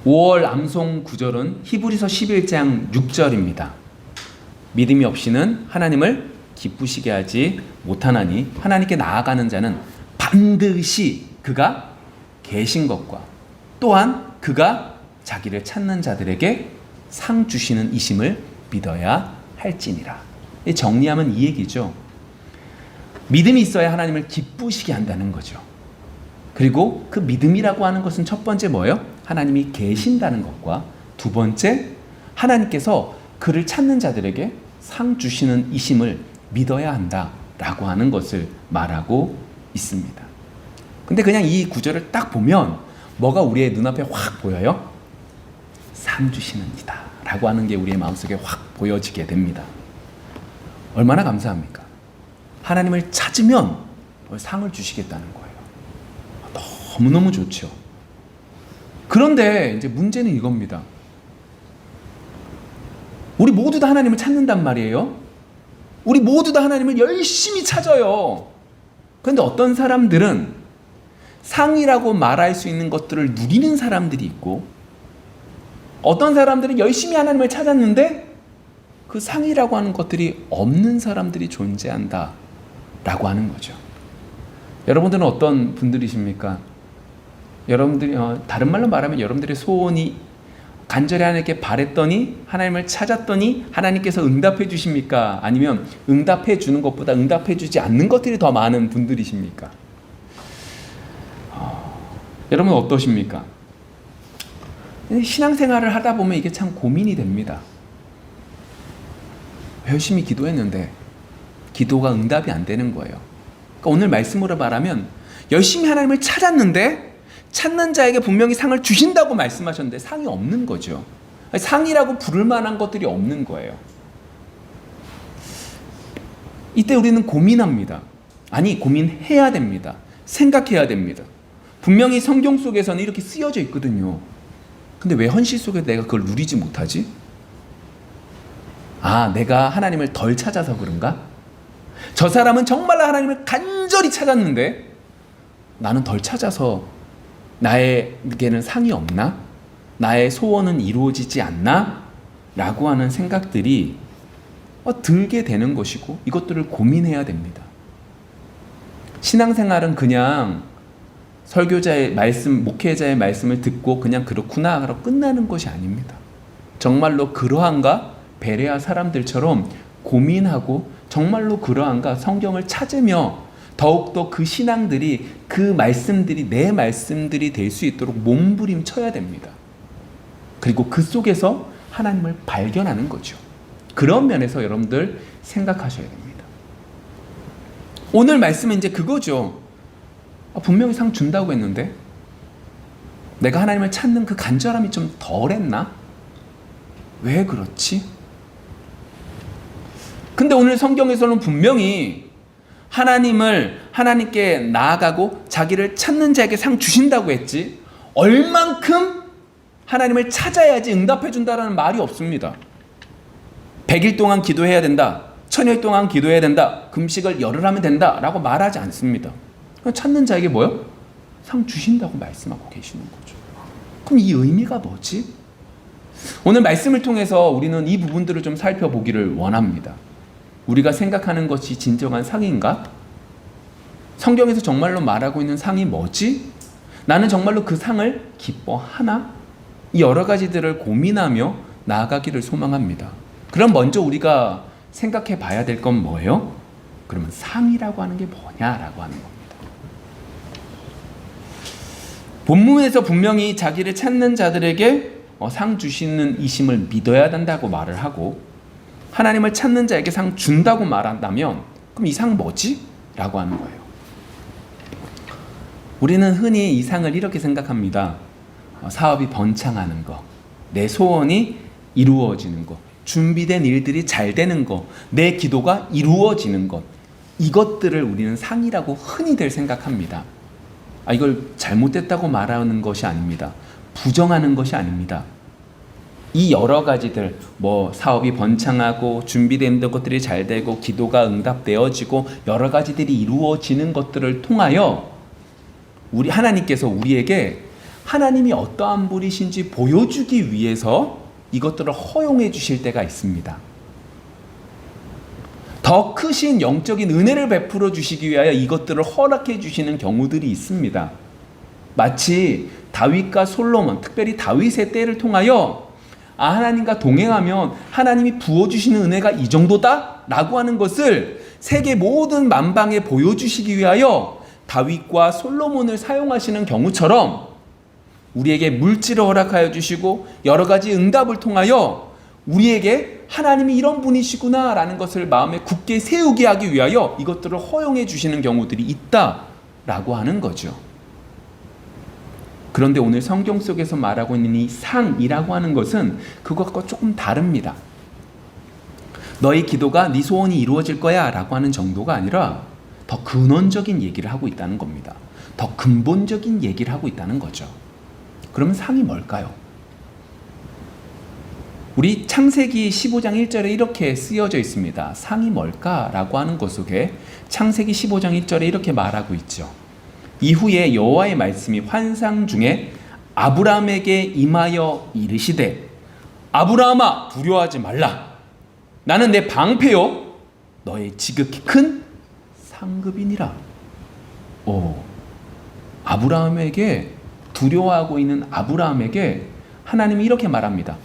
5월 암송 구절은 히브리서 11장 6절입니다. 믿음이 없이는 하나님을 기쁘시게 하지 못하나니 하나님께 나아가는 자는 반드시 그가 계신 것과 또한 그가 자기를 찾는 자들에게 상 주시는 이심을 믿어야 할지니라. 정리하면 이 얘기죠. 믿음이 있어야 하나님을 기쁘시게 한다는 거죠. 그리고 그 믿음이라고 하는 것은 첫 번째 뭐예요? 하나님이 계신다는 것과 두 번째 하나님께서 그를 찾는 자들에게 상 주시는 이심을 믿어야 한다라고 하는 것을 말하고 있습니다. 근데 그냥 이 구절을 딱 보면 뭐가 우리의 눈앞에 확 보여요? 상 주시는 이다 라고 하는 게 우리의 마음속에 확 보여지게 됩니다. 얼마나 감사합니까? 하나님을 찾으면 상을 주시겠다는 거예요. 너무너무 좋죠. 그런데 이제 문제는 이겁니다. 우리 모두 다 하나님을 찾는단 말이에요. 우리 모두 다 하나님을 열심히 찾아요. 그런데 어떤 사람들은 상이라고 말할 수 있는 것들을 누리는 사람들이 있고, 어떤 사람들은 열심히 하나님을 찾았는데 그 상이라고 하는 것들이 없는 사람들이 존재한다 라고 하는 거죠. 여러분들은 어떤 분들이십니까? 여러분들이 다른 말로 말하면 여러분들의 소원이 간절히 하나님께 바랬더니 하나님을 찾았더니 하나님께서 응답해 주십니까? 아니면 응답해 주는 것보다 응답해 주지 않는 것들이 더 많은 분들이십니까? 여러분 어떠십니까? 신앙생활을 하다 보면 이게 참 고민이 됩니다. 열심히 기도했는데 기도가 응답이 안 되는 거예요. 그러니까 오늘 말씀으로 말하면 열심히 하나님을 찾았는데 찾는 자에게 분명히 상을 주신다고 말씀하셨는데 상이 없는 거죠. 상이라고 부를 만한 것들이 없는 거예요. 이때 우리는 고민합니다. 아니, 고민해야 됩니다. 생각해야 됩니다. 분명히 성경 속에서는 이렇게 쓰여져 있거든요. 근데 왜 현실 속에 내가 그걸 누리지 못하지? 아, 내가 하나님을 덜 찾아서 그런가? 저 사람은 정말로 하나님을 간절히 찾았는데 나는 덜 찾아서 나에게는 상이 없나? 나의 소원은 이루어지지 않나? 라고 하는 생각들이 들게 되는 것이고 이것들을 고민해야 됩니다. 신앙생활은 그냥 설교자의 말씀, 목회자의 말씀을 듣고 그냥 그렇구나 하고 끝나는 것이 아닙니다. 정말로 그러한가? 베레아 사람들처럼 고민하고 정말로 그러한가? 성경을 찾으며 더욱더 그 신앙들이, 그 말씀들이 내 말씀들이 될 수 있도록 몸부림쳐야 됩니다. 그리고 그 속에서 하나님을 발견하는 거죠. 그런 면에서 여러분들 생각하셔야 됩니다. 오늘 말씀은 이제 그거죠. 분명히 상 준다고 했는데 내가 하나님을 찾는 그 간절함이 좀 덜했나? 왜 그렇지? 근데 오늘 성경에서는 분명히 하나님께 나아가고 자기를 찾는 자에게 상 주신다고 했지 얼만큼 하나님을 찾아야지 응답해 준다라는 말이 없습니다. 100일 동안 기도해야 된다, 1000일 동안 기도해야 된다, 금식을 열흘 하면 된다 라고 말하지 않습니다. 찾는 자에게 뭐요? 상 주신다고 말씀하고 계시는 거죠. 그럼 이 의미가 뭐지? 오늘 말씀을 통해서 우리는 이 부분들을 좀 살펴보기를 원합니다. 우리가 생각하는 것이 진정한 상인가? 성경에서 정말로 말하고 있는 상이 뭐지? 나는 정말로 그 상을 기뻐하나? 이 여러 가지들을 고민하며 나아가기를 소망합니다. 그럼 먼저 우리가 생각해 봐야 될 건 뭐예요? 그러면 상이라고 하는 게 뭐냐라고 하는 겁니다. 본문에서 분명히 자기를 찾는 자들에게 상 주시는 이심을 믿어야 된다고 말을 하고 하나님을 찾는 자에게 상 준다고 말한다면 그럼 이 상 뭐지? 라고 하는 거예요. 우리는 흔히 이 상을 이렇게 생각합니다. 사업이 번창하는 거, 내 소원이 이루어지는 거, 준비된 일들이 잘 되는 거, 내 기도가 이루어지는 것, 이것들을 우리는 상이라고 흔히들 생각합니다. 이걸 잘못됐다고 말하는 것이 아닙니다. 부정하는 것이 아닙니다. 이 여러 가지들, 사업이 번창하고 준비된 것들이 잘 되고 기도가 응답되어지고 여러 가지들이 이루어지는 것들을 통하여 우리 하나님께서 우리에게 하나님이 어떠한 분이신지 보여주기 위해서 이것들을 허용해 주실 때가 있습니다. 더 크신 영적인 은혜를 베풀어 주시기 위하여 이것들을 허락해 주시는 경우들이 있습니다. 마치 다윗과 솔로몬, 특별히 다윗의 때를 통하여 하나님과 동행하면 하나님이 부어주시는 은혜가 이 정도다? 라고 하는 것을 세계 모든 만방에 보여주시기 위하여 다윗과 솔로몬을 사용하시는 경우처럼 우리에게 물질을 허락하여 주시고 여러 가지 응답을 통하여 우리에게 하나님이 이런 분이시구나 라는 것을 마음에 굳게 세우게 하기 위하여 이것들을 허용해 주시는 경우들이 있다라고 하는 거죠. 그런데 오늘 성경 속에서 말하고 있는 이 상이라고 하는 것은 그것과 조금 다릅니다. 너의 기도가 네 소원이 이루어질 거야 라고 하는 정도가 아니라 더 근원적인 얘기를 하고 있다는 겁니다. 더 근본적인 얘기를 하고 있다는 거죠. 그러면 상이 뭘까요? 우리 창세기 15장 1절에 이렇게 쓰여져 있습니다. 상이 뭘까라고 하는 것 속에 창세기 15장 1절에 이렇게 말하고 있죠. 이후에 여호와의 말씀이 환상 중에 아브라함에게 임하여 이르시되 아브라함아 두려워하지 말라. 나는 내 방패요 너의 지극히 큰 상급이니라. 아브라함에게 두려워하고 있는 아브라함에게 하나님이 이렇게 말합니다.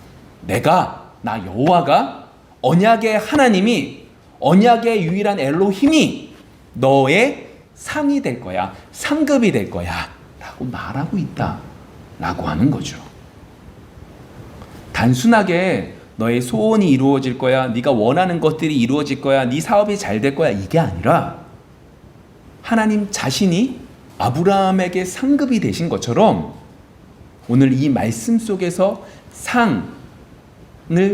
나 여호와가 언약의 하나님이 언약의 유일한 엘로힘이 너의 상이 될 거야. 상급이 될 거야. 라고 말하고 있다. 라고 하는 거죠. 단순하게 너의 소원이 이루어질 거야. 네가 원하는 것들이 이루어질 거야. 네 사업이 잘 될 거야. 이게 아니라 하나님 자신이 아브라함에게 상급이 되신 것처럼 오늘 이 말씀 속에서 상을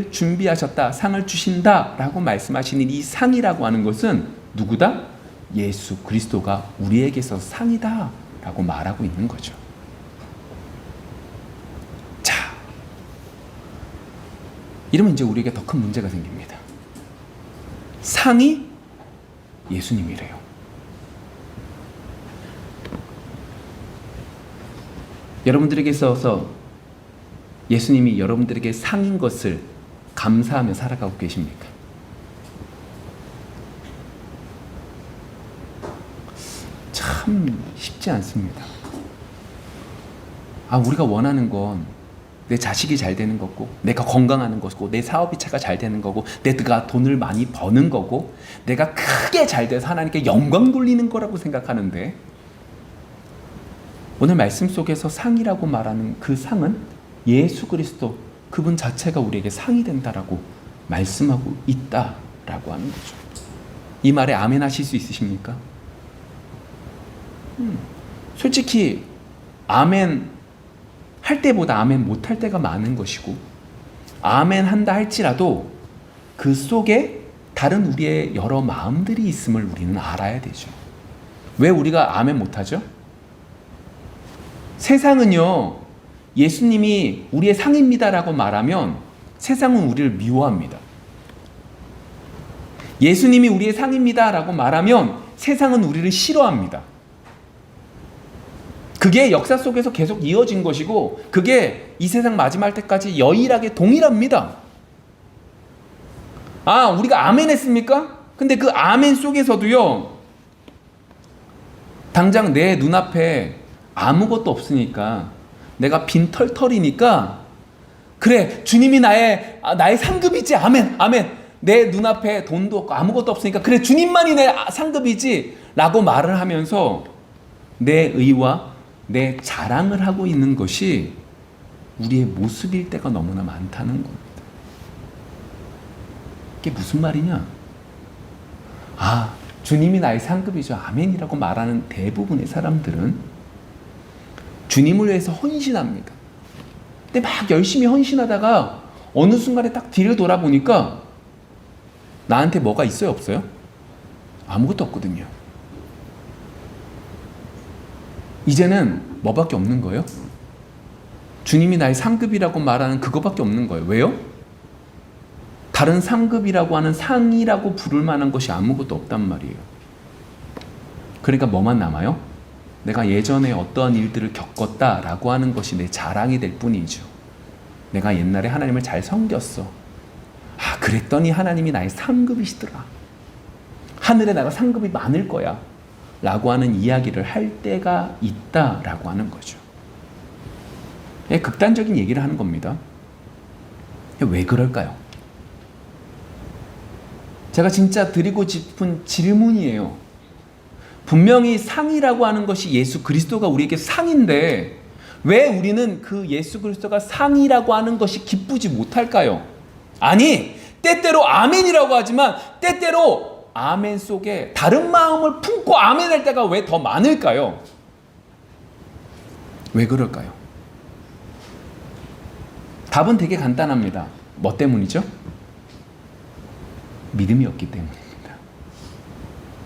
준비하셨다. 상을 주신다라고 말씀하시는 이 상이라고 하는 것은 누구다? 예수 그리스도가 우리에게서 상이다 라고 말하고 있는 거죠. 자, 이러면 이제 우리에게 더 큰 문제가 생깁니다. 상이 예수님이래요. 여러분들에게 있어서 예수님이 여러분들에게 상인 것을 감사하며 살아가고 계십니까? 참 쉽지 않습니다. 우리가 원하는 건 내 자식이 잘 되는 거고, 내가 건강하는 거고, 내 사업이 차가 잘 되는 거고, 내가 돈을 많이 버는 거고, 내가 크게 잘 돼서 하나님께 영광 돌리는 거라고 생각하는데 오늘 말씀 속에서 상이라고 말하는 그 상은 예수 그리스도 그분 자체가 우리에게 상이 된다라고 말씀하고 있다라고 하는 거죠. 이 말에 아멘 하실 수 있으십니까? 솔직히 아멘 할 때보다 아멘 못할 때가 많은 것이고, 아멘 한다 할지라도 그 속에 다른 우리의 여러 마음들이 있음을 우리는 알아야 되죠. 왜 우리가 아멘 못하죠? 세상은요, 예수님이 우리의 상입니다라고 말하면 세상은 우리를 미워합니다. 예수님이 우리의 상입니다라고 말하면 세상은 우리를 싫어합니다. 그게 역사 속에서 계속 이어진 것이고, 그게 이 세상 마지막 때까지 유일하게 동일합니다. 우리가 아멘 했습니까? 근데 그 아멘 속에서도요, 당장 내 눈앞에 아무것도 없으니까, 내가 빈털털이니까, 그래, 주님이 나의 상급이지. 아멘, 아멘. 내 눈앞에 돈도 없고 아무것도 없으니까, 그래, 주님만이 내 상급이지. 라고 말을 하면서 내 의와 내 자랑을 하고 있는 것이 우리의 모습일 때가 너무나 많다는 겁니다. 이게 무슨 말이냐? 주님이 나의 상급이죠. 아멘이라고 말하는 대부분의 사람들은 주님을 위해서 헌신합니다. 근데 막 열심히 헌신하다가 어느 순간에 딱 뒤를 돌아보니까 나한테 뭐가 있어요? 없어요? 아무것도 없거든요. 이제는 뭐밖에 없는 거예요? 주님이 나의 상급이라고 말하는 그거밖에 없는 거예요. 왜요? 다른 상급이라고 하는 상이라고 부를 만한 것이 아무것도 없단 말이에요. 그러니까 뭐만 남아요? 내가 예전에 어떠한 일들을 겪었다라고 하는 것이 내 자랑이 될 뿐이죠. 내가 옛날에 하나님을 잘 섬겼어. 그랬더니 하나님이 나의 상급이시더라. 하늘에 내가 상급이 많을 거야. 라고 하는 이야기를 할 때가 있다라고 하는 거죠. 극단적인 얘기를 하는 겁니다. 왜 그럴까요? 제가 진짜 드리고 싶은 질문이에요. 분명히 상이라고 하는 것이 예수 그리스도가 우리에게 상인데 왜 우리는 그 예수 그리스도가 상이라고 하는 것이 기쁘지 못할까요? 아니, 때때로 아멘이라고 하지만 때때로 아멘 속에 다른 마음을 품고 아멘할 때가 왜 더 많을까요? 왜 그럴까요? 답은 되게 간단합니다. 뭐 때문이죠? 믿음이 없기 때문입니다.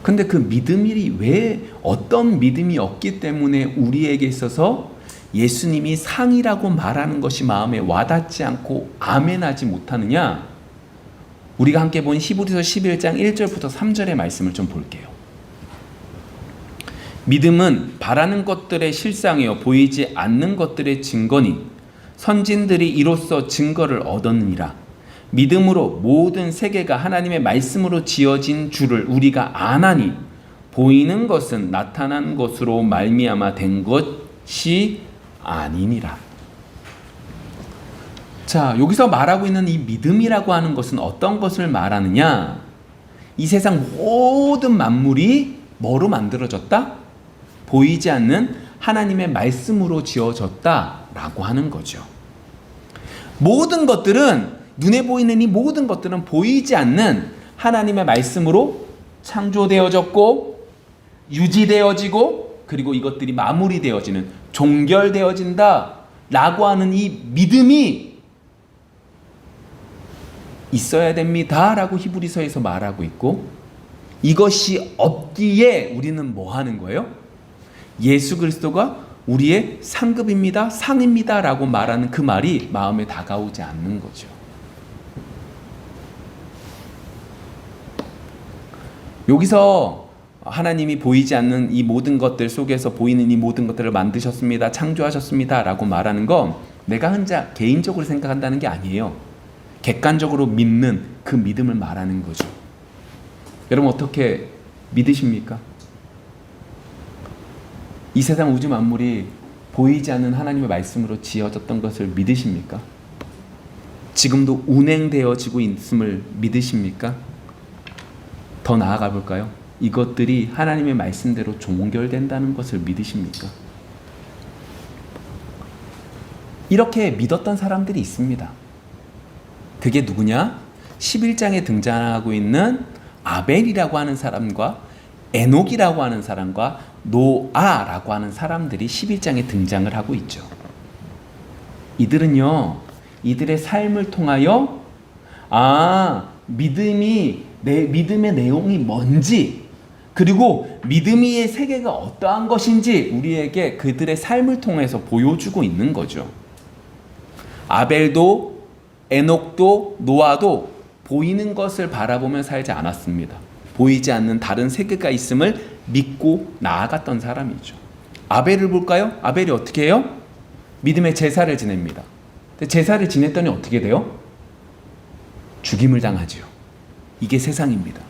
근데 그 믿음이 왜 어떤 믿음이 없기 때문에 우리에게 있어서 예수님이 상이라고 말하는 것이 마음에 와닿지 않고 아멘하지 못하느냐? 우리가 함께 본 히브리서 11장 1절부터 3절의 말씀을 좀 볼게요. 믿음은 바라는 것들의 실상이요 보이지 않는 것들의 증거니 선진들이 이로써 증거를 얻었느니라. 믿음으로 모든 세계가 하나님의 말씀으로 지어진 줄을 우리가 아나니 보이는 것은 나타난 것으로 말미암아 된 것이 아니니라. 자, 여기서 말하고 있는 이 믿음이라고 하는 것은 어떤 것을 말하느냐? 이 세상 모든 만물이 뭐로 만들어졌다? 보이지 않는 하나님의 말씀으로 지어졌다라고 하는 거죠. 모든 것들은 눈에 보이는 이 모든 것들은 보이지 않는 하나님의 말씀으로 창조되어졌고 유지되어지고 그리고 이것들이 마무리되어지는 종결되어진다 라고 하는 이 믿음이 있어야 됩니다 라고 히브리서에서 말하고 있고 이것이 없기에 우리는 뭐 하는 거예요? 예수 그리스도가 우리의 상급입니다, 상입니다 라고 말하는 그 말이 마음에 다가오지 않는 거죠. 여기서 하나님이 보이지 않는 이 모든 것들 속에서 보이는 이 모든 것들을 만드셨습니다, 창조하셨습니다 라고 말하는 건 내가 혼자 개인적으로 생각한다는 게 아니에요. 객관적으로 믿는 그 믿음을 말하는 거죠. 여러분 어떻게 믿으십니까? 이 세상 우주 만물이 보이지 않는 하나님의 말씀으로 지어졌던 것을 믿으십니까? 지금도 운행되어지고 있음을 믿으십니까? 더 나아가 볼까요? 이것들이 하나님의 말씀대로 종결된다는 것을 믿으십니까? 이렇게 믿었던 사람들이 있습니다. 그게 누구냐? 11장에 등장하고 있는 아벨이라고 하는 사람과 에녹이라고 하는 사람과 노아라고 하는 사람들이 11장에 등장을 하고 있죠. 이들은요, 이들의 삶을 통하여 믿음의 내용이 뭔지 그리고 믿음의 세계가 어떠한 것인지 우리에게 그들의 삶을 통해서 보여주고 있는 거죠. 아벨도 에녹도 노아도 보이는 것을 바라보며 살지 않았습니다. 보이지 않는 다른 세계가 있음을 믿고 나아갔던 사람이죠. 아벨을 볼까요? 아벨이 어떻게 해요? 믿음의 제사를 지냅니다. 근데 제사를 지냈더니 어떻게 돼요? 죽임을 당하죠. 이게 세상입니다.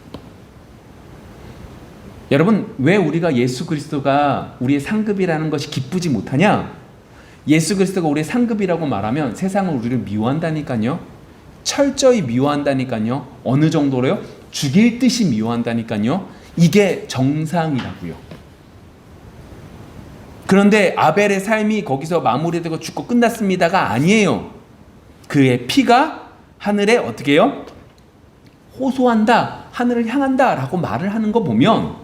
여러분, 왜 우리가 예수 그리스도가 우리의 상급이라는 것이 기쁘지 못하냐? 예수 그리스도가 우리의 상급이라고 말하면 세상은 우리를 미워한다니까요. 철저히 미워한다니까요. 어느 정도로요? 죽일 듯이 미워한다니까요. 이게 정상이라고요. 그런데 아벨의 삶이 거기서 마무리되고 죽고 끝났습니다가 아니에요. 그의 피가 하늘에 어떻게 해요? 호소한다, 하늘을 향한다 라고 말을 하는 거 보면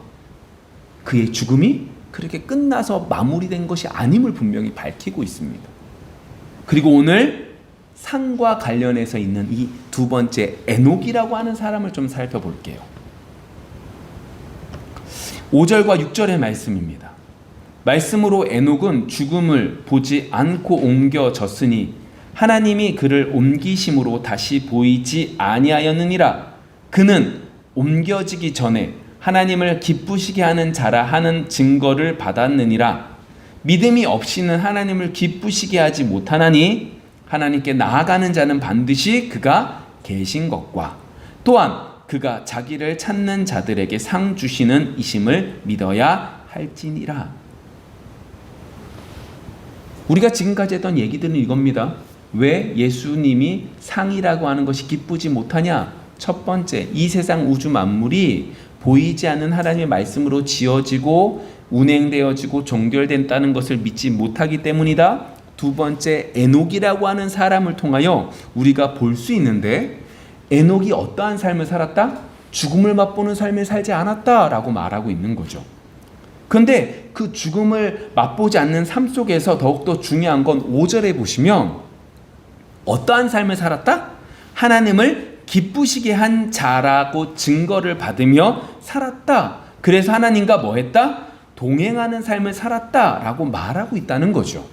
그의 죽음이 그렇게 끝나서 마무리된 것이 아님을 분명히 밝히고 있습니다. 그리고 오늘 상과 관련해서 있는 이 두 번째 에녹이라고 하는 사람을 좀 살펴볼게요. 5절과 6절의 말씀입니다. 말씀으로 에녹은 죽음을 보지 않고 옮겨졌으니 하나님이 그를 옮기심으로 다시 보이지 아니하였느니라. 그는 옮겨지기 전에 하나님을 기쁘시게 하는 자라 하는 증거를 받았느니라. 믿음이 없이는 하나님을 기쁘시게 하지 못하나니 하나님께 나아가는 자는 반드시 그가 계신 것과 또한 그가 자기를 찾는 자들에게 상 주시는 이심을 믿어야 할지니라. 우리가 지금까지 했던 얘기들은 이겁니다. 왜 예수님이 상이라고 하는 것이 기쁘지 못하냐? 첫 번째, 이 세상 우주 만물이 보이지 않는 하나님의 말씀으로 지어지고 운행되어지고 종결된다는 것을 믿지 못하기 때문이다. 두 번째, 에녹이라고 하는 사람을 통하여 우리가 볼 수 있는데, 에녹이 어떠한 삶을 살았다? 죽음을 맛보는 삶을 살지 않았다라고 말하고 있는 거죠. 그런데 그 죽음을 맛보지 않는 삶 속에서 더욱더 중요한 건 5절에 보시면 어떠한 삶을 살았다? 하나님을 기쁘시게 한 자라고 증거를 받으며 살았다. 그래서 하나님과 뭐 했다? 동행하는 삶을 살았다라고 말하고 있다는 거죠.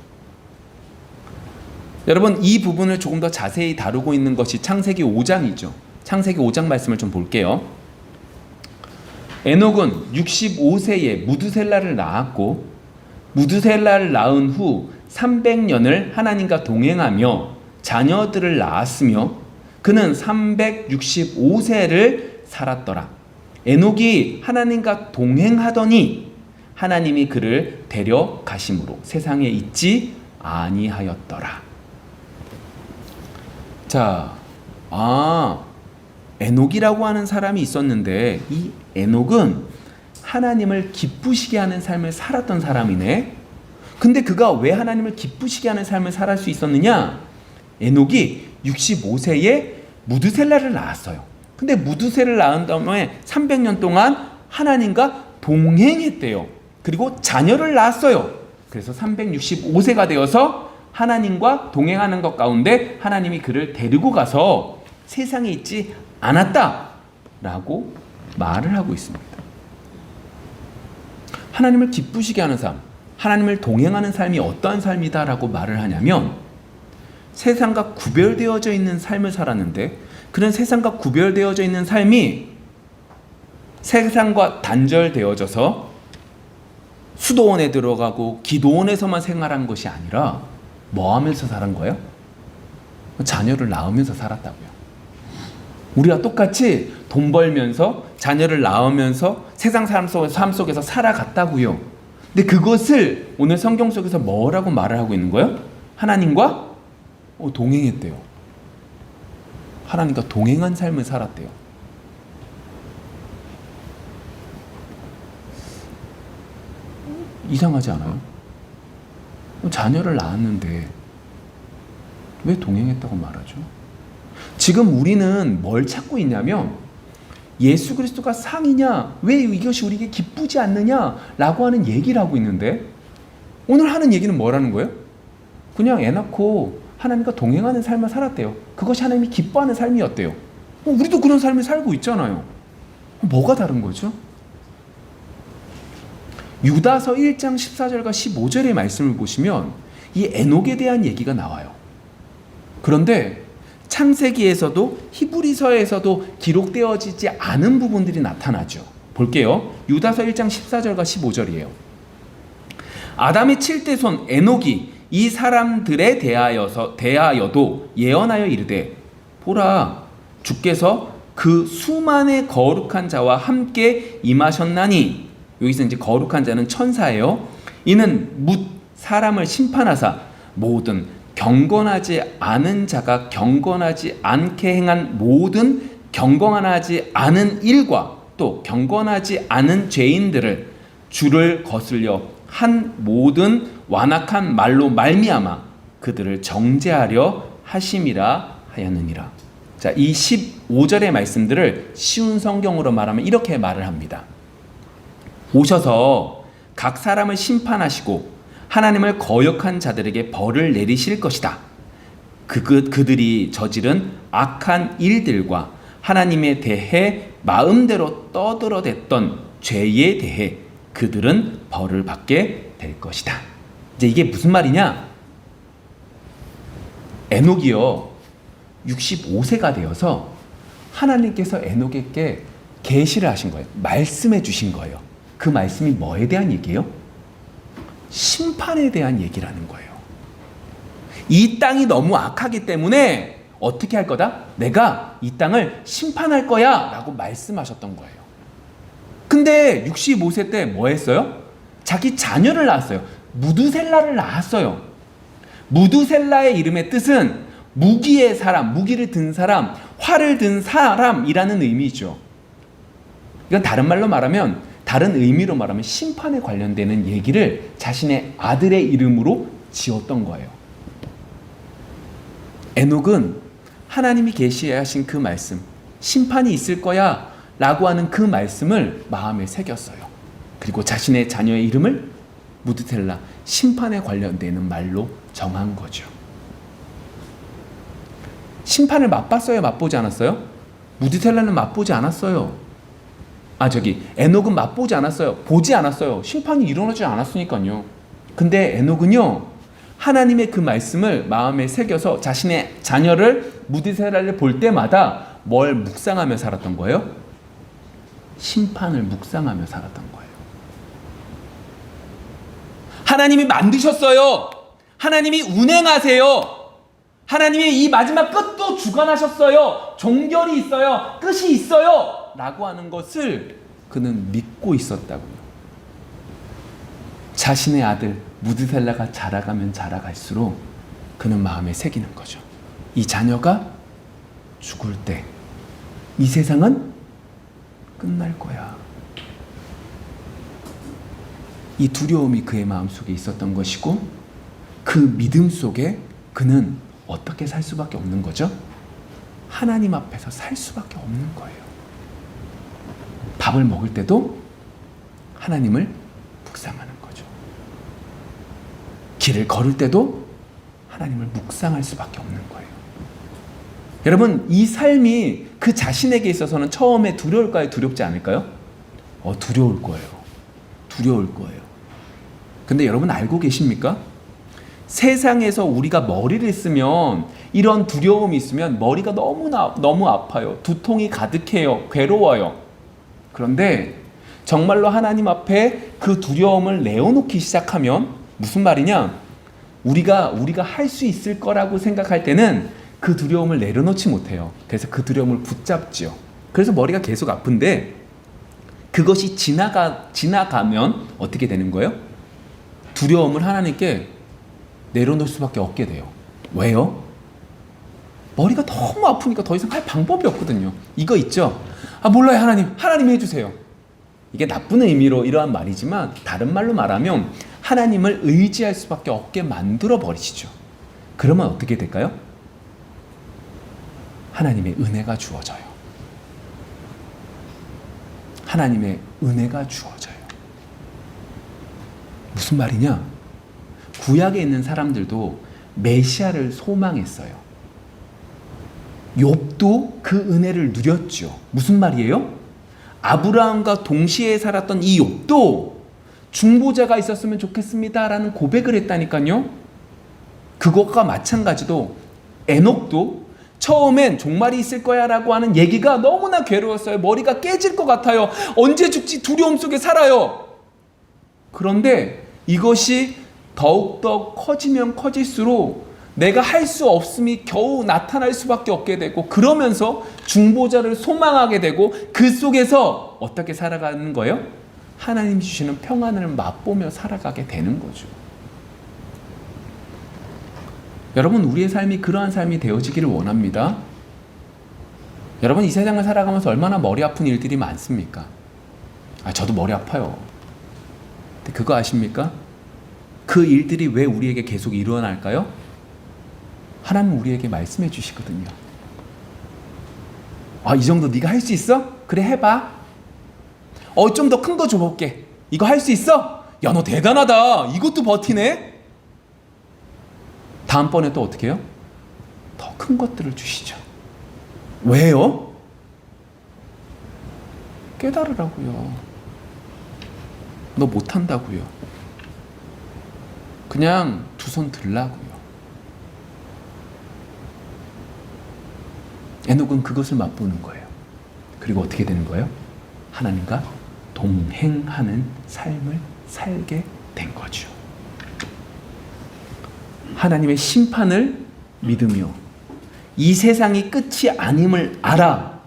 여러분, 이 부분을 조금 더 자세히 다루고 있는 것이 창세기 5장이죠. 창세기 5장 말씀을 좀 볼게요. 에녹은 65세에 무두셀라를 낳았고 무두셀라를 낳은 후 300년을 하나님과 동행하며 자녀들을 낳았으며 그는 365세를 살았더라. 에녹이 하나님과 동행하더니 하나님이 그를 데려가심으로 세상에 있지 아니하였더라. 자, 에녹이라고 하는 사람이 있었는데 이 에녹은 하나님을 기쁘시게 하는 삶을 살았던 사람이네. 근데 그가 왜 하나님을 기쁘시게 하는 삶을 살할 수 있었느냐? 에녹이 65세에 무두셀라를 낳았어요. 근데 무두셀을 낳은 다음에 300년 동안 하나님과 동행했대요. 그리고 자녀를 낳았어요. 그래서 365세가 되어서 하나님과 동행하는 것 가운데 하나님이 그를 데리고 가서 세상에 있지 않았다라고 말을 하고 있습니다. 하나님을 기쁘시게 하는 삶, 하나님을 동행하는 삶이 어떠한 삶이다라고 말을 하냐면 세상과 구별되어져 있는 삶을 살았는데 그런 세상과 구별되어져 있는 삶이 세상과 단절되어져서 수도원에 들어가고 기도원에서만 생활한 것이 아니라 뭐 하면서 살은 거예요? 자녀를 낳으면서 살았다고요. 우리가 똑같이 돈 벌면서 자녀를 낳으면서 세상 삶 속에서 살아갔다고요. 근데 그것을 오늘 성경 속에서 뭐라고 말을 하고 있는 거예요? 하나님과 동행했대요. 하나님과 동행한 삶을 살았대요. 이상하지 않아요? 자녀를 낳았는데 왜 동행했다고 말하죠? 지금 우리는 뭘 찾고 있냐면 예수 그리스도가 상이냐, 왜 이것이 우리에게 기쁘지 않느냐라고 하는 얘기를 하고 있는데 오늘 하는 얘기는 뭐라는 거예요? 그냥 애 낳고 하나님과 동행하는 삶을 살았대요. 그것이 하나님이 기뻐하는 삶이었대요. 우리도 그런 삶을 살고 있잖아요. 뭐가 다른 거죠? 유다서 1장 14절과 15절의 말씀을 보시면 이 에녹에 대한 얘기가 나와요. 그런데 창세기에서도 히브리서에서도 기록되어지지 않은 부분들이 나타나죠. 볼게요. 유다서 1장 14절과 15절이에요. 아담의 7대손 에녹이 이 사람들에 대하여도 예언하여 이르되 보라, 주께서 그 수만의 거룩한 자와 함께 임하셨나니, 여기서 이제 거룩한 자는 천사예요. 이는 뭇 사람을 심판하사 모든 경건하지 않은 자가 경건하지 않게 행한 모든 경건하지 않은 일과 또 경건하지 않은 죄인들을 주를 거슬려 한 모든 완악한 말로 말미암아 그들을 정죄하려 하심이라 하였느니라. 자, 이 15절의 말씀들을 쉬운 성경으로 말하면 이렇게 말을 합니다. 오셔서 각 사람을 심판하시고 하나님을 거역한 자들에게 벌을 내리실 것이다. 그들이 저지른 악한 일들과 하나님에 대해 마음대로 떠들어댔던 죄에 대해 그들은 벌을 받게 될 것이다. 이제 이게 무슨 말이냐? 에녹이요 65세가 되어서 하나님께서 에녹에게 계시를 하신 거예요. 말씀해 주신 거예요. 그 말씀이 뭐에 대한 얘기예요? 심판에 대한 얘기라는 거예요. 이 땅이 너무 악하기 때문에 어떻게 할 거다? 내가 이 땅을 심판할 거야 라고 말씀하셨던 거예요. 근데 65세 때 뭐 했어요? 자기 자녀를 낳았어요. 무두셀라를 낳았어요. 무두셀라의 이름의 뜻은 무기의 사람, 무기를 든 사람, 활을 든 사람이라는 의미죠. 이건 다른 말로 말하면, 다른 의미로 말하면 심판에 관련되는 얘기를 자신의 아들의 이름으로 지었던 거예요. 에녹은 하나님이 계시하신 그 말씀, 심판이 있을 거야 라고 하는 그 말씀을 마음에 새겼어요. 그리고 자신의 자녀의 이름을 무드셀라, 심판에 관련되는 말로 정한 거죠. 심판을 맛봤어요? 맛보지 않았어요? 무드셀라는 맛보지 않았어요. 에녹은 맛보지 않았어요. 보지 않았어요. 심판이 일어나지 않았으니까요. 근데 에녹은요, 하나님의 그 말씀을 마음에 새겨서 자신의 자녀를, 무드셀라를 볼 때마다 뭘 묵상하며 살았던 거예요? 심판을 묵상하며 살았던 거예요. 하나님이 만드셨어요. 하나님이 운행하세요. 하나님이 이 마지막 끝도 주관하셨어요. 종결이 있어요. 끝이 있어요. 라고 하는 것을 그는 믿고 있었다고요. 자신의 아들 무드셀라가 자라가면 자라갈수록 그는 마음에 새기는 거죠. 이 자녀가 죽을 때 이 세상은 끝날 거야. 이 두려움이 그의 마음속에 있었던 것이고, 그 믿음 속에 그는 어떻게 살 수밖에 없는 거죠? 하나님 앞에서 살 수밖에 없는 거예요. 밥을 먹을 때도 하나님을 묵상하는 거죠. 길을 걸을 때도 하나님을 묵상할 수밖에 없는 거예요. 여러분, 이 삶이 그 자신에게 있어서는 처음에 두려울까요? 두렵지 않을까요? 두려울 거예요. 두려울 거예요. 근데 여러분 알고 계십니까? 세상에서 우리가 머리를 쓰면, 이런 두려움이 있으면 머리가 너무 아파요. 두통이 가득해요. 괴로워요. 그런데 정말로 하나님 앞에 그 두려움을 내어놓기 시작하면, 무슨 말이냐? 우리가 할 수 있을 거라고 생각할 때는 그 두려움을 내려놓지 못해요. 그래서 그 두려움을 붙잡지요. 그래서 머리가 계속 아픈데, 그것이 지나가면 어떻게 되는 거예요? 두려움을 하나님께 내려놓을 수밖에 없게 돼요. 왜요? 머리가 너무 아프니까 더 이상 할 방법이 없거든요. 이거 있죠? 몰라요, 하나님이 해주세요. 이게 나쁜 의미로 이러한 말이지만, 다른 말로 말하면 하나님을 의지할 수밖에 없게 만들어 버리시죠. 그러면 어떻게 될까요? 하나님의 은혜가 주어져요. 하나님의 은혜가 주어져요. 무슨 말이냐? 구약에 있는 사람들도 메시아를 소망했어요. 욥도 그 은혜를 누렸죠. 무슨 말이에요? 아브라함과 동시에 살았던 이 욥도 중보자가 있었으면 좋겠습니다라는 고백을 했다니까요. 그것과 마찬가지로 에녹도 처음엔 종말이 있을 거야 라고 하는 얘기가 너무나 괴로웠어요. 머리가 깨질 것 같아요. 언제 죽지 두려움 속에 살아요. 그런데 이것이 더욱더 커지면 커질수록 내가 할 수 없음이 겨우 나타날 수밖에 없게 되고, 그러면서 중보자를 소망하게 되고, 그 속에서 어떻게 살아가는 거예요? 하나님이 주시는 평안을 맛보며 살아가게 되는 거죠. 여러분, 우리의 삶이 그러한 삶이 되어지기를 원합니다. 여러분, 이 세상을 살아가면서 얼마나 머리 아픈 일들이 많습니까? 저도 머리 아파요. 근데 그거 아십니까? 그 일들이 왜 우리에게 계속 일어날까요? 하나님은 우리에게 말씀해 주시거든요. 이 정도 네가 할 수 있어? 그래, 해봐. 좀 더 큰 거 줘볼게. 이거 할 수 있어? 야, 너 대단하다. 이것도 버티네? 다음번에 또 어떻게 해요? 더 큰 것들을 주시죠. 왜요? 깨달으라고요. 너 못한다고요. 그냥 두 손 들라고요. 에녹은 그것을 맛보는 거예요. 그리고 어떻게 되는 거예요? 하나님과 동행하는 삶을 살게 된 거죠. 하나님의 심판을 믿으며 이 세상이 끝이 아님을 알아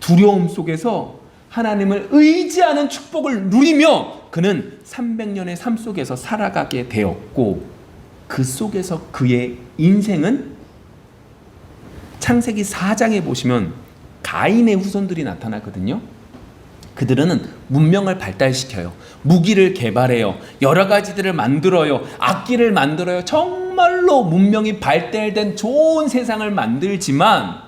두려움 속에서 하나님을 의지하는 축복을 누리며 그는 300년의 삶 속에서 살아가게 되었고, 그 속에서 그의 인생은 창세기 4장에 보시면 가인의 후손들이 나타나거든요. 그들은 문명을 발달시켜요. 무기를 개발해요. 여러 가지들을 만들어요. 악기를 만들어요. 정말로 문명이 발달된 좋은 세상을 만들지만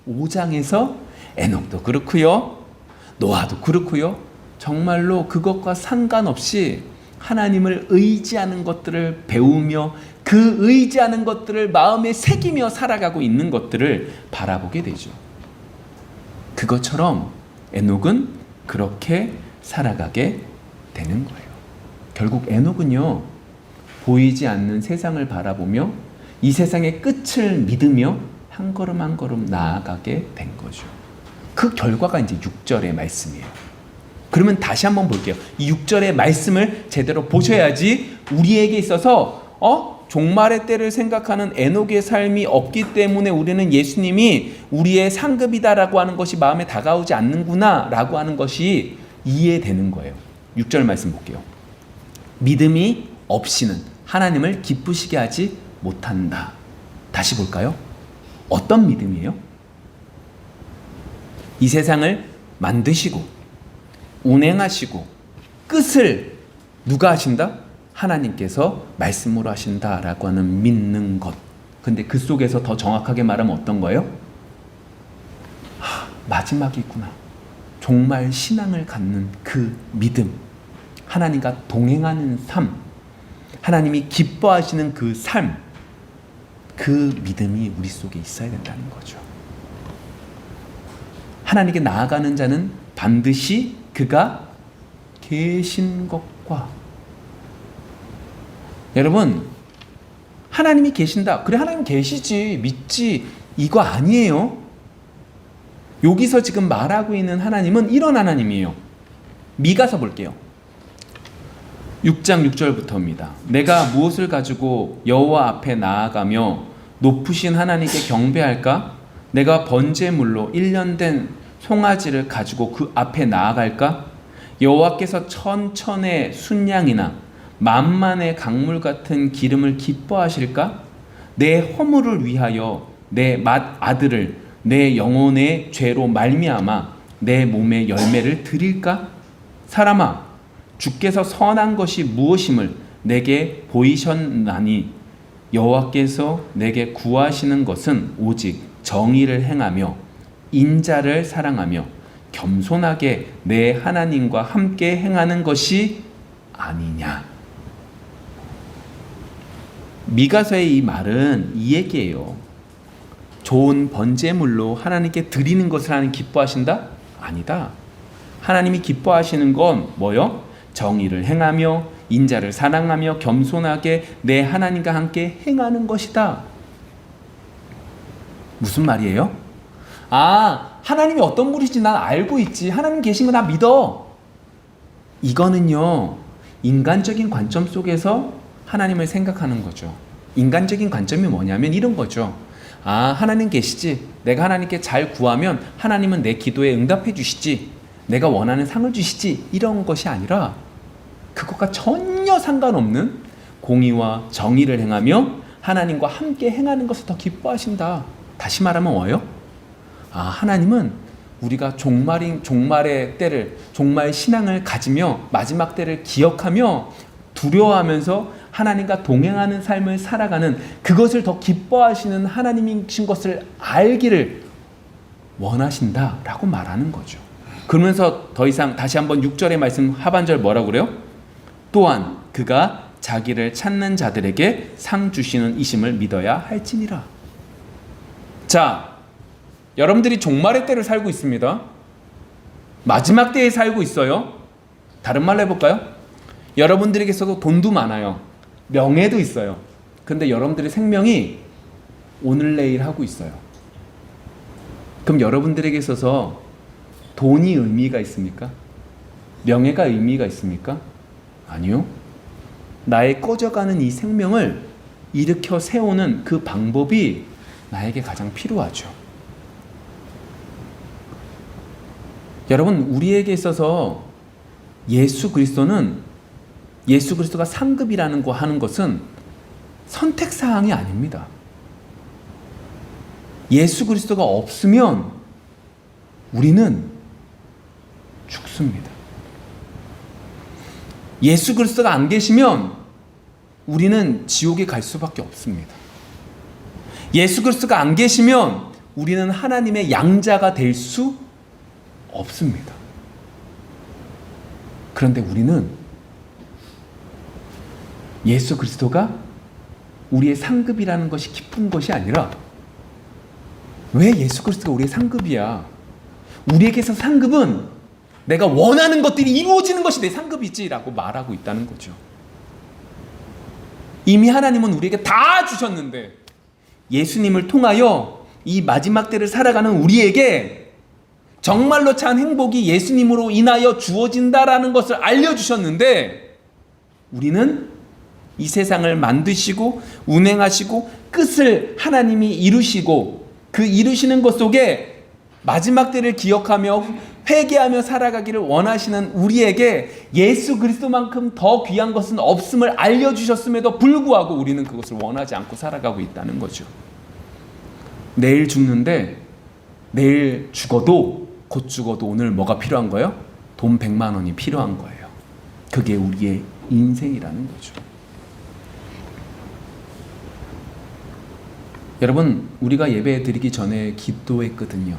5장에서 에녹도 그렇고요. 노아도 그렇고요. 정말로 그것과 상관없이 하나님을 의지하는 것들을 배우며 그 의지하는 것들을 마음에 새기며 살아가고 있는 것들을 바라보게 되죠. 그것처럼 에녹은 그렇게 살아가게 되는 거예요. 결국 에녹은요, 보이지 않는 세상을 바라보며 이 세상의 끝을 믿으며 한 걸음 한 걸음 나아가게 된 거죠. 그 결과가 이제 6절의 말씀이에요. 그러면 다시 한번 볼게요. 이 6절의 말씀을 제대로 보셔야지 우리에게 있어서 종말의 때를 생각하는 에녹의 삶이 없기 때문에 우리는 예수님이 우리의 상급이다라고 하는 것이 마음에 다가오지 않는구나 라고 하는 것이 이해되는 거예요. 6절 말씀 볼게요. 믿음이 없이는 하나님을 기쁘시게 하지 못한다. 다시 볼까요? 어떤 믿음이에요? 이 세상을 만드시고 운행하시고 끝을 누가 하신다? 하나님께서 말씀으로 하신다라고 하는 믿는 것. 근데 그 속에서 더 정확하게 말하면 어떤 거예요? 마지막이구나. 정말 신앙을 갖는 그 믿음, 하나님과 동행하는 삶, 하나님이 기뻐하시는 그 삶, 그 믿음이 우리 속에 있어야 된다는 거죠. 하나님께 나아가는 자는 반드시 그가 계신 것과, 여러분, 하나님이 계신다. 그래, 하나님 계시지, 믿지, 이거 아니에요. 여기서 지금 말하고 있는 하나님은 이런 하나님이에요. 미가서 볼게요. 6장 6절부터입니다. 내가 무엇을 가지고 여호와 앞에 나아가며 높으신 하나님께 경배할까? 내가 번제물로 1년 된 송아지를 가지고 그 앞에 나아갈까? 여호와께서 천천의 순양이나 만만의 강물 같은 기름을 기뻐하실까? 내 허물을 위하여 내 맏아들을 내 영혼의 죄로 말미암아 내 몸의 열매를 드릴까? 사람아, 주께서 선한 것이 무엇임을 내게 보이셨나니 여호와께서 내게 구하시는 것은 오직 정의를 행하며 인자를 사랑하며 겸손하게 내 하나님과 함께 행하는 것이 아니냐. 미가서의 이 말은 이 얘기예요. 좋은 번제물로 하나님께 드리는 것을 하나님 기뻐하신다? 아니다. 하나님이 기뻐하시는 건 뭐요? 정의를 행하며 인자를 사랑하며 겸손하게 내 하나님과 함께 행하는 것이다. 무슨 말이에요? 하나님이 어떤 분이신지 난 알고 있지. 하나님 계신 거 나 믿어. 이거는요, 인간적인 관점 속에서 하나님을 생각하는 거죠. 인간적인 관점이 뭐냐면 이런 거죠. 하나님 계시지. 내가 하나님께 잘 구하면 하나님은 내 기도에 응답해 주시지. 내가 원하는 상을 주시지. 이런 것이 아니라 그것과 전혀 상관없는 공의와 정의를 행하며 하나님과 함께 행하는 것을 더 기뻐하신다. 다시 말하면 뭐예요? 하나님은 우리가 종말의 때를, 종말 신앙을 가지며 마지막 때를 기억하며 두려워하면서 하나님과 동행하는 삶을 살아가는 그것을 더 기뻐하시는 하나님이신 것을 알기를 원하신다라고 말하는 거죠. 그러면서 더 이상 다시 한번 6절의 말씀 하반절 뭐라고 그래요? 또한 그가 자기를 찾는 자들에게 상 주시는 이심을 믿어야 할지니라. 자, 여러분들이 종말의 때를 살고 있습니다. 마지막 때에 살고 있어요. 다른 말로 해볼까요? 여러분들에게서도 돈도 많아요. 명예도 있어요. 근데 여러분들의 생명이 오늘 내일 하고 있어요. 그럼 여러분들에게 있어서 돈이 의미가 있습니까? 명예가 의미가 있습니까? 아니요. 나의 꺼져가는 이 생명을 일으켜 세우는 그 방법이 나에게 가장 필요하죠. 여러분, 우리에게 있어서 예수 그리스도가 상급이라는 거 하는 것은 선택사항이 아닙니다. 예수 그리스도가 없으면 우리는 죽습니다. 예수 그리스도가 안 계시면 우리는 지옥에 갈 수밖에 없습니다. 예수 그리스도가 안 계시면 우리는 하나님의 양자가 될 수 없습니다. 그런데 우리는 예수 그리스도가 우리의 상급이라는 것이 기쁜 것이 아니라, 왜 예수 그리스도가 우리의 상급이야? 우리에게서 상급은 내가 원하는 것들이 이루어지는 것이 내 상급이지라고 말하고 있다는 거죠. 이미 하나님은 우리에게 다 주셨는데 예수님을 통하여 이 마지막 때를 살아가는 우리에게 정말로 찬 행복이 예수님으로 인하여 주어진다라는 것을 알려주셨는데, 우리는 이 세상을 만드시고 운행하시고 끝을 하나님이 이루시고 그 이루시는 것 속에 마지막 때를 기억하며 회개하며 살아가기를 원하시는 우리에게 예수 그리스도만큼 더 귀한 것은 없음을 알려주셨음에도 불구하고 우리는 그것을 원하지 않고 살아가고 있다는 거죠. 내일 죽는데, 내일 죽어도, 곧 죽어도 오늘 뭐가 필요한 거예요? 돈 100만 원이 필요한 거예요. 그게 우리의 인생이라는 거죠. 여러분, 우리가 예배 드리기 전에 기도했거든요.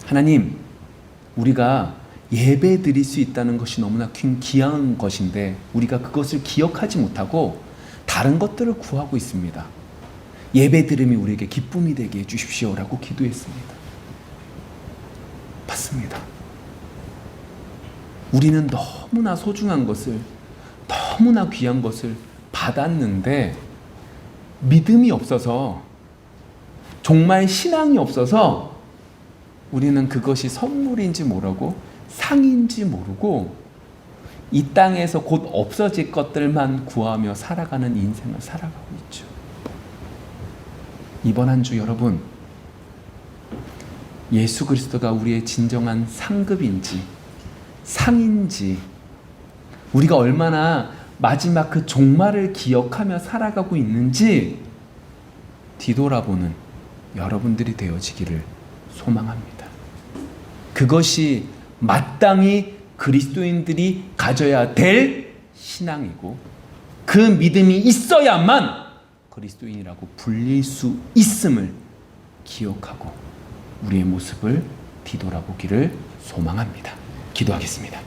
하나님, 우리가 예배 드릴 수 있다는 것이 너무나 귀한 것인데 우리가 그것을 기억하지 못하고 다른 것들을 구하고 있습니다. 예배 드림이 우리에게 기쁨이 되게 해주십시오라고 기도했습니다. 맞습니다. 우리는 너무나 소중한 것을, 너무나 귀한 것을 받았는데 믿음이 없어서, 정말 신앙이 없어서 우리는 그것이 선물인지 모르고 상인지 모르고 이 땅에서 곧 없어질 것들만 구하며 살아가는 인생을 살아가고 있죠. 이번 한 주 여러분, 예수 그리스도가 우리의 진정한 상급인지 상인지, 우리가 얼마나 마지막 그 종말을 기억하며 살아가고 있는지 뒤돌아보는 여러분들이 되어지기를 소망합니다. 그것이 마땅히 그리스도인들이 가져야 될 신앙이고, 그 믿음이 있어야만 그리스도인이라고 불릴 수 있음을 기억하고 우리의 모습을 뒤돌아보기를 소망합니다. 기도하겠습니다.